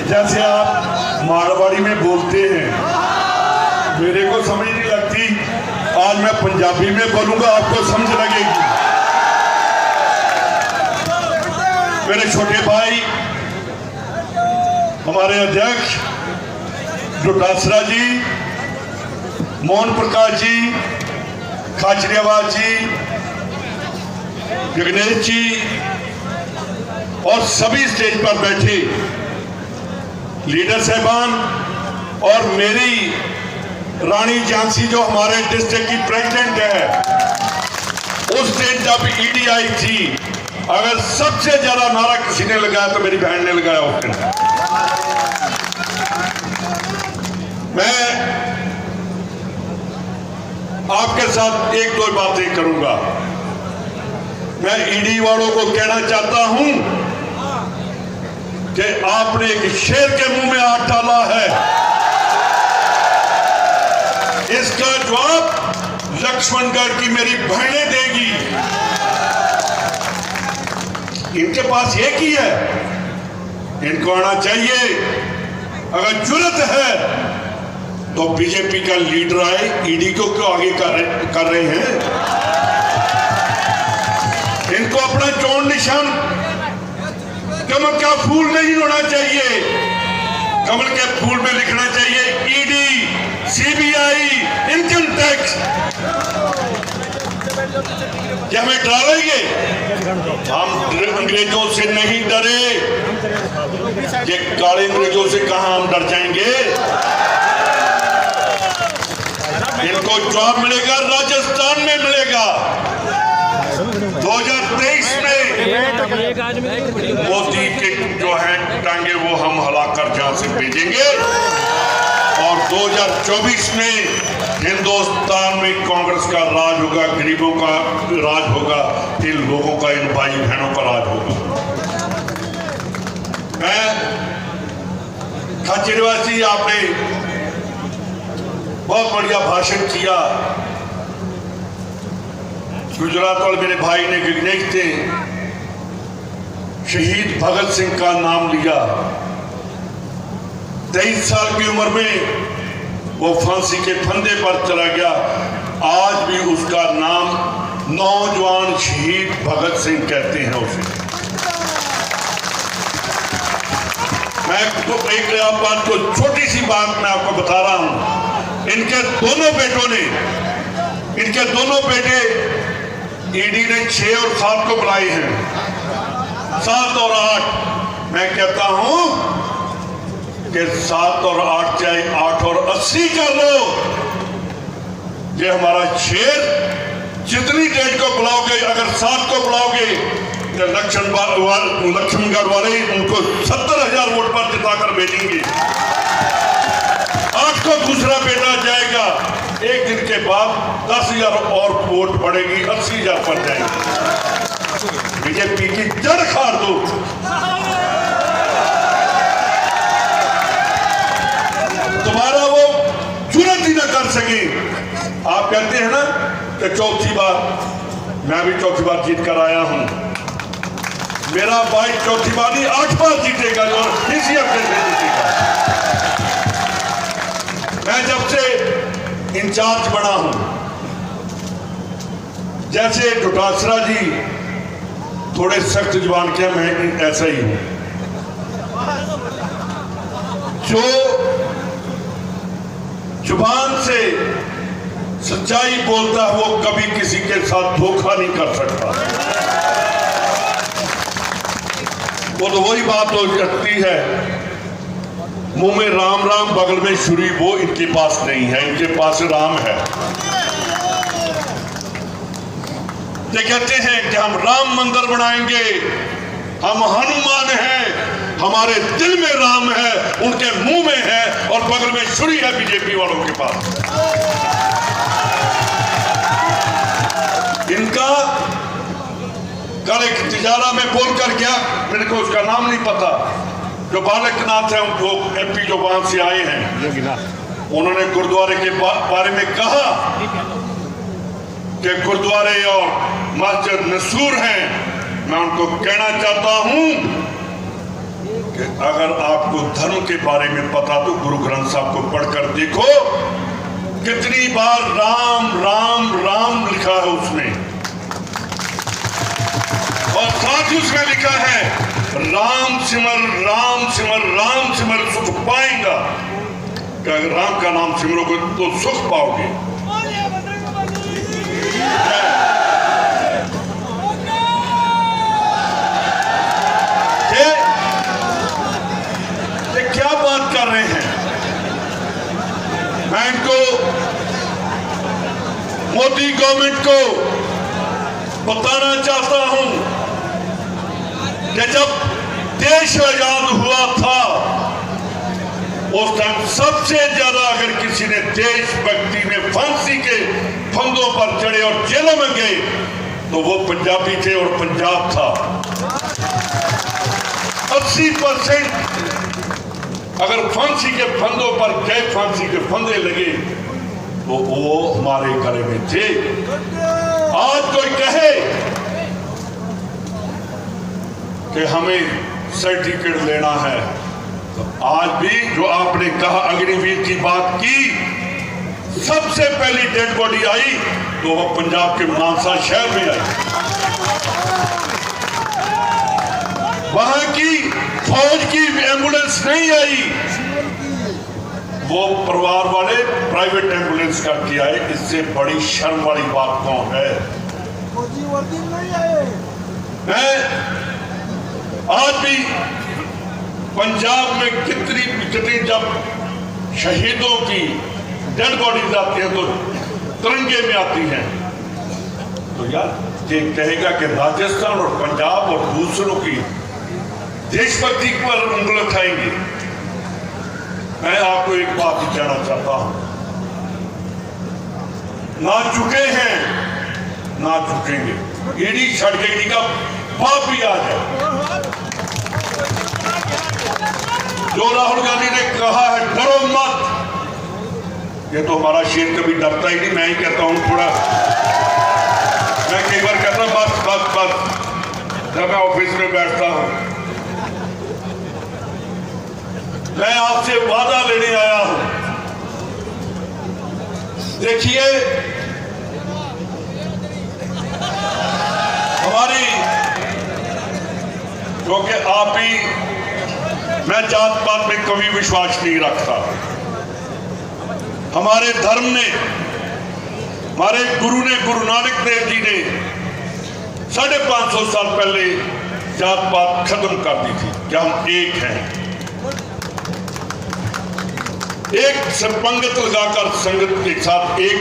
जैसे आप मारवाड़ी में बोलते हैं, मेरे को समझ नहीं लगती। आज मैं पंजाबी में बोलूंगा, आपको समझ लगेगी। मेरे छोटे भाई हमारे अध्यक्ष डोटासरा जी, मोहन प्रकाश जी, खाचरियावाल जी, गणेश जी और सभी स्टेज पर बैठे लीडर साहबान और मेरी रानी झांसी जो हमारे डिस्ट्रिक्ट की प्रेसिडेंट है, उस दिन जब ईडी आई थी, अगर सबसे ज्यादा नारा किसी ने लगाया तो मेरी बहन ने लगाया उस दिन। मैं आपके साथ एक दो बातें करूंगा। मैं ईडी वालों को कहना चाहता हूं कि आपने एक शेर के मुंह में हाथ डाला है, इसका जवाब लक्ष्मणगढ़ की मेरी बहनें देगी। इनके पास एक ही है, इनको आना चाहिए। अगर जरूरत है तो बीजेपी का लीडर आए, ईडी को क्यों आगे कर रहे हैं? इनको अपना चोन निशान कमल का फूल नहीं होना चाहिए, कमल के फूल में लिखना चाहिए ईडी, सीबीआई, इनकम टैक्स। क्या हमें डराएंगे? हम अंग्रेजों से नहीं डरे, ये काले अंग्रेजों से कहां हम डर जाएंगे। इनको जॉब मिलेगा, राजस्थान में मिलेगा। 2023 में मोदी के जो है टांगे वो हम हलाकर जहां से भेजेंगे, और 2024 में हिंदुस्तान में कांग्रेस का राज होगा, गरीबों का राज होगा, इन लोगों का, इन भाई बहनों का राज होगा। मैं खाचरियावाल, आपने बहुत बढ़िया भाषण किया। गुजरात वाले मेरे भाई ने गणेश थे, शहीद भगत सिंह का नाम लिया। 23 साल की उम्र में वो फांसी के फंदे पर चला गया। आज भी उसका नाम नौजवान शहीद भगत सिंह कहते हैं उसे। मैं तो एक बात को, छोटी सी बात मैं आपको बता रहा हूं। इनके दोनों बेटे ईडी ने 6 और 7 को बुलाए हैं, 7 और 8। मैं कहता हूं कि 7 और 8 चाहे 8 और 80 कर लो, ये हमारा शेर। जितनी डेट को बुलाओगे, अगर 7 को बुलाओगे तो लक्ष्मणगढ़ वाले उनको 70,000 वोट पर जिताकर भेजेंगे। 8 को दूसरा बेटा जाएगा, एक दिन के बाद 10,000 और वोट बढ़ेगी, 80,000 पर जाएगी। बीजेपी की जड़ खाड़ दो। तुम्हारा वो जुर्रत ही ना कर सके। आप कहते हैं ना कि चौथी बार, मैं भी चौथी बार जीत कर आया हूं। मेरा भाई चौथी बार नहीं 8 बार जीतेगा, और इसी हफ्ते में जीतेगा। मैं जब से इंचार्ज बना हूं, जैसे डोटासरा जी थोड़े सख्त जुबान के, मैं ऐसा ही हूं। जो जुबान से सच्चाई बोलता है वो कभी किसी के साथ धोखा नहीं कर सकता। वो तो वही बात हो सकती है, मुंह में राम राम बगल में छुरी, वो इनके पास नहीं है। इनके पास राम है। ये कहते हैं कि हम राम मंदिर बनाएंगे, हम हनुमान हैं, हमारे दिल में राम है, उनके मुंह में है, और बगल में छुरी है बीजेपी वालों के पास। इनका कल एक तिजारा में बोलकर गया, मेरे को उसका नाम नहीं पता, जो बालकनाथ है, वो एमपी जो वहां से आए हैं, उन्होंने गुरुद्वारे के बारे में कहा कि गुरुद्वारे और मस्जिद नसूर हैं। मैं उनको कहना चाहता हूं कि अगर आपको आपको धर्म के बारे में पता तो गुरु ग्रंथ साहब को पढ़कर देखो, कितनी बार राम राम राम लिखा है उसमें, और साथ ही उसमें लिखा है राम सिमर सुख पाएगा। कि अगर राम का नाम सिमरोगे तो सुख पाओगे। ये क्या बात कर रहे हैं? मैं इनको मोदी गवर्नमेंट को बताना चाहता हूं कि जब देश आजाद हुआ था उस टाइम सबसे ज्यादा अगर किसी ने देशभक्ति में फांसी के फंदों पर चढ़े और जेलों में गए तो वो पंजाबी थे और पंजाब था। 80% अगर फांसी के फंदों पर गए, फांसी के फंदे लगे तो वो हमारे गले में थे। आज कोई कहे कि हमें सर्टिफिकेट लेना है, तो आज भी जो आपने कहा अग्निवीर की बात की, सबसे पहली डेड बॉडी आई तो वो पंजाब के मानसा शहर में आई। वहां की फौज की एम्बुलेंस नहीं आई, वो परिवार वाले प्राइवेट एम्बुलेंस का किया है। इससे बड़ी शर्म वाली बात कौन है? आज भी पंजाब में कितनी जब शहीदों की डेड बॉडीज आती हैं तो तिरंगे में आती हैं, तो यार ये कहेगा कि राजस्थान और पंजाब और दूसरों की देशभक्ति पर उंगली उठाएंगे। मैं आपको एक बात ही कहना चाहता हूं, ना झुके हैं ना झुकेंगे। ईडी छड़ के ईडी का बाप भी आ जाए। जो राहुल गांधी ने कहा है डरो मत, ये तो हमारा शेर कभी डरता ही नहीं। मैं ही कहता हूं थोड़ा, मैं कई बार कहता हूं बस जब मैं ऑफिस में बैठता हूं, मैं आपसे वादा लेने आया हूं। देखिए हमारी, क्योंकि आप ही, मैं जात पात में कभी विश्वास नहीं रखता। हमारे धर्म ने, हमारे गुरु ने, गुरु नानक देव जी ने 550 साल पहले जात पात खत्म कर दी थी कि हम एक हैं। एक संगत लगाकर, संगत के साथ एक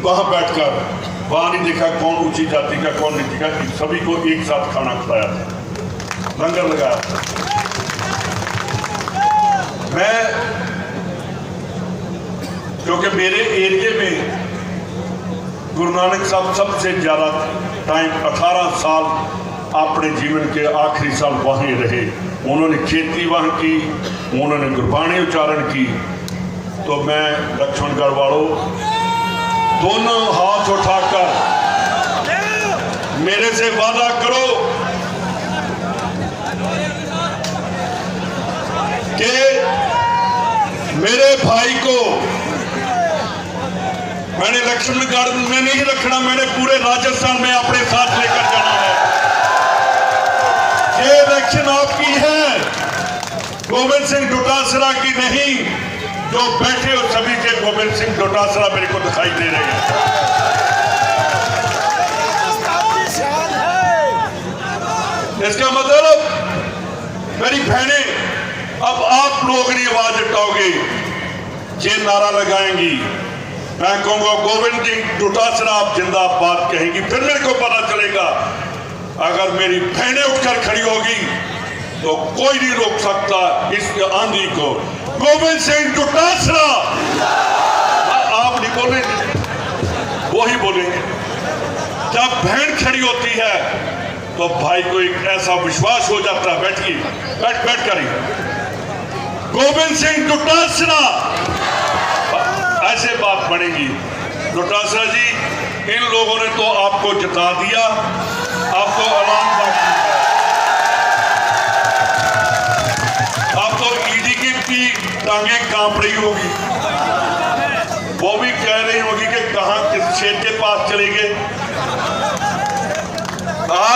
वहां बैठकर, वहां नहीं देखा कौन ऊंची जाति का कौन नीची का, सभी को एक साथ खाना खिलाया था, लंगर लगाया था। मैं, क्योंकि मेरे एरिया में गुरु नानक साहब सबसे ज्यादा टाइम 18 साल अपने जीवन के आखिरी साल वहीं रहे। उन्होंने खेती वहां की, उन्होंने गुरबाणी उच्चारण की। तो मैं लक्ष्मणगढ़ वालों, दोनों हाथ उठाकर मेरे से वादा करो कि मेरे भाई को मैंने लक्ष्मणगढ़ में नहीं रखना, मैंने पूरे राजस्थान में अपने साथ लेकर जाना है। ये इलेक्शन आपकी है, गोविंद सिंह डोटासरा की नहीं। जो बैठे हो सभी के गोविंद सिंह डोटासरा मेरे को दिखाई दे रहे हैं। इसका मतलब मेरी बहनें, अब आप लोग नहीं आवाज उठाओगे, ये नारा लगाएंगी, मैं कहूंगा गोविंद सिंह डोटासरा आप जिंदाबाद कहेंगी, फिर मेरे को पता चलेगा। अगर मेरी बहनें उठकर खड़ी होगी तो कोई नहीं रोक सकता इस आंधी को। गोविंद सिंह डोटासरा, आप नहीं बोलेंगे, वो ही बोलेंगे। जब बहन खड़ी होती है तो भाई को एक ऐसा विश्वास हो जाता है, बैठिए, बैठ कर ही गोविंद सिंह डोटासरा, ऐसे बात बनेगी। डोटासरा जी, इन लोगों ने तो आपको जिता दिया, आपको ऐलान की टांगें कांप रही होगी, वो भी कह रही होगी कि कहां किस शेर के पास चले गए। आज